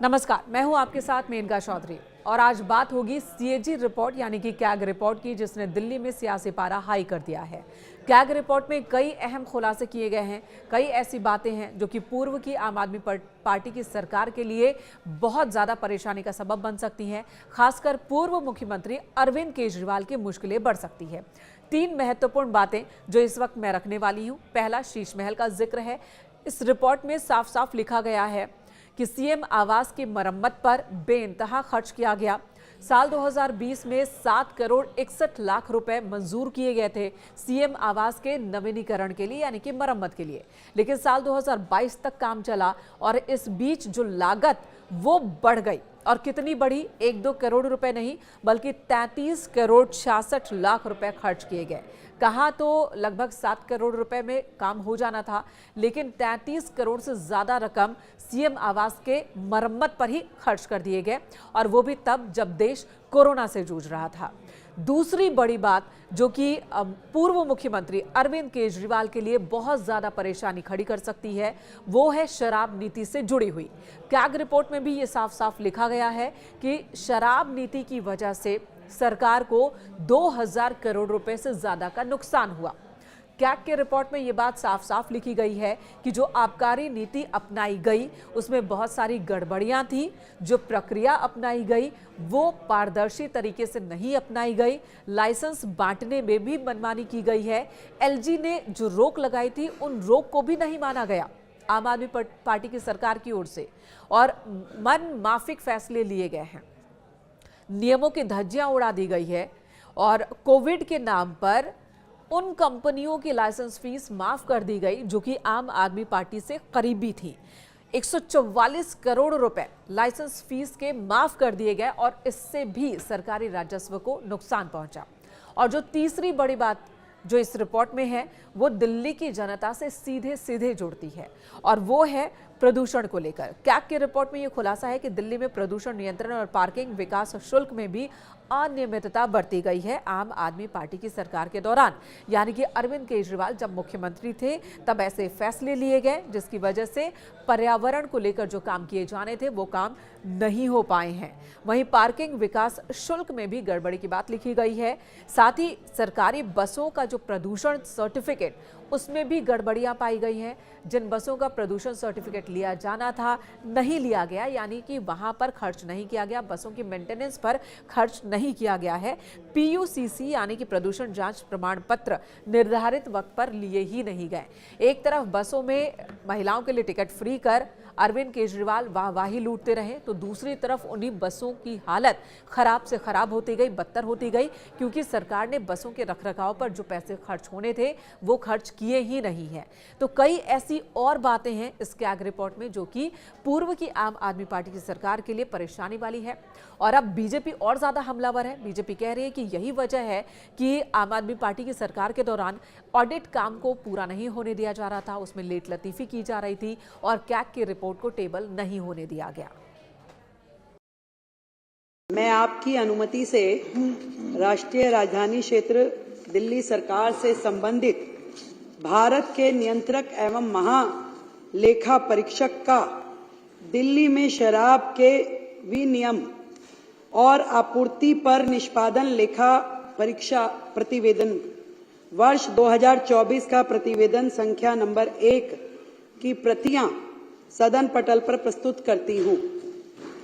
नमस्कार, मैं हूं आपके साथ मेनका चौधरी और आज बात होगी सीएजी रिपोर्ट यानी कि कैग रिपोर्ट की, जिसने दिल्ली में सियासी पारा हाई कर दिया है। कैग रिपोर्ट में कई अहम खुलासे किए गए हैं। कई ऐसी बातें हैं जो कि पूर्व की आम आदमी पार्टी की सरकार के लिए बहुत ज्यादा परेशानी का सबब बन सकती हैं। खासकर पूर्व मुख्यमंत्री अरविंद केजरीवाल की मुश्किलें बढ़ सकती है। 3 महत्वपूर्ण बातें जो इस वक्त मैं रखने वाली हूं। पहला, शीश महल का जिक्र है। इस रिपोर्ट में साफ साफ लिखा गया है कि सीएम आवास की मरम्मत पर बेइंतहा खर्च किया गया। साल 2020 में 7 करोड़ 61 लाख रुपए मंजूर किए गए थे सीएम आवास के नवीनीकरण के लिए यानी कि मरम्मत के लिए, लेकिन साल 2022 तक काम चला और इस बीच जो लागत वो बढ़ गई। और कितनी बढ़ी? 1-2 करोड़ रुपए नहीं बल्कि 33 करोड़ 66 लाख रुपए खर्च किए गए। कहा तो लगभग 7 करोड़ रुपए में काम हो जाना था, लेकिन 33 करोड़ से ज्यादा रकम सीएम आवास के मरम्मत पर ही खर्च कर दिए गए, और वो भी तब जब देश कोरोना से जूझ रहा था। दूसरी बड़ी बात जो कि पूर्व मुख्यमंत्री अरविंद केजरीवाल के लिए बहुत ज्यादा परेशानी खड़ी कर सकती है, वो है शराब नीति से जुड़ी हुई। कैग रिपोर्ट में भी ये साफ साफ लिखा गया है कि शराब नीति की वजह से सरकार को 2000 करोड़ रुपए से ज्यादा का नुकसान हुआ। कैग के रिपोर्ट में यह बात साफ साफ लिखी गई है कि जो आबकारी नीति अपनाई गई उसमें बहुत सारी गड़बड़ियां थी। जो प्रक्रिया अपनाई गई वो पारदर्शी तरीके से नहीं अपनाई गई। लाइसेंस बांटने में भी मनमानी की गई है। एलजी ने जो रोक लगाई थी उन रोक को भी नहीं माना गया आम आदमी पार्टी की सरकार की ओर से, और मन माफिक फैसले लिए गए हैं। नियमों की धज्जियां उड़ा दी गई है और कोविड के नाम पर उन कंपनियों की लाइसेंस फीस माफ कर दी गई जो कि आम आदमी पार्टी से करीबी थी। 144 करोड़ रुपए लाइसेंस फीस के माफ कर दिए गए और इससे भी सरकारी राजस्व को नुकसान पहुंचा। और जो तीसरी बड़ी बात जो इस रिपोर्ट में है वो दिल्ली की जनता से सीधे सीधे जुड़ती है, और वो है प्रदूषण को लेकर। कैग की रिपोर्ट में यह खुलासा है कि दिल्ली में प्रदूषण नियंत्रण और पार्किंग विकास शुल्क में भी अनियमितता बरती गई है आम आदमी पार्टी की सरकार के दौरान। यानी कि अरविंद केजरीवाल जब मुख्यमंत्री थे तब ऐसे फैसले लिए गए जिसकी वजह से पर्यावरण को लेकर जो काम किए जाने थे वो काम नहीं हो पाए हैं। वहीं पार्किंग विकास शुल्क में भी गड़बड़ी की बात लिखी गई है। साथ ही सरकारी बसों का जो प्रदूषण सर्टिफिकेट उसमें भी गड़बड़ियां पाई गई हैं। जिन बसों का प्रदूषण सर्टिफिकेट लिया जाना था नहीं लिया गया, यानी कि वहां पर खर्च नहीं किया गया, बसों की मेंटेनेंस पर खर्च नहीं किया गया है। पीयूसीसी यानी कि प्रदूषण जांच प्रमाण पत्र निर्धारित वक्त पर लिए ही नहीं गए। एक तरफ बसों में महिलाओं के लिए टिकट फ्री कर अरविंद केजरीवाल वाहवाही लूटते रहे, तो दूसरी तरफ उन्हीं बसों की हालत खराब से खराब होती गई, बदतर होती गई, क्योंकि सरकार ने बसों के रखरखाव पर जो पैसे खर्च होने थे वो खर्च किए ही नहीं है। तो कई ऐसी और बातें हैं इस कैग रिपोर्ट में जो कि पूर्व की आम आदमी पार्टी की सरकार के लिए परेशानी वाली है। और अब बीजेपी और ज्यादा हमलावर है। बीजेपी कह रही है कि यही वजह है कि आम आदमी पार्टी की सरकार के दौरान ऑडिट काम को पूरा नहीं होने दिया जा रहा था, उसमें लेट लतीफी की जा रही थी और कैग की रिपोर्ट को टेबल नहीं होने दिया गया। मैं आपकी अनुमति से राष्ट्रीय राजधानी क्षेत्र दिल्ली सरकार से संबंधित भारत के नियंत्रक एवं महालेखा परीक्षक का दिल्ली में शराब के विनियम और आपूर्ति पर निष्पादन लेखा परीक्षा प्रतिवेदन वर्ष 2024 का प्रतिवेदन संख्या नंबर 1 की प्रतियां सदन पटल पर प्रस्तुत करती हूं।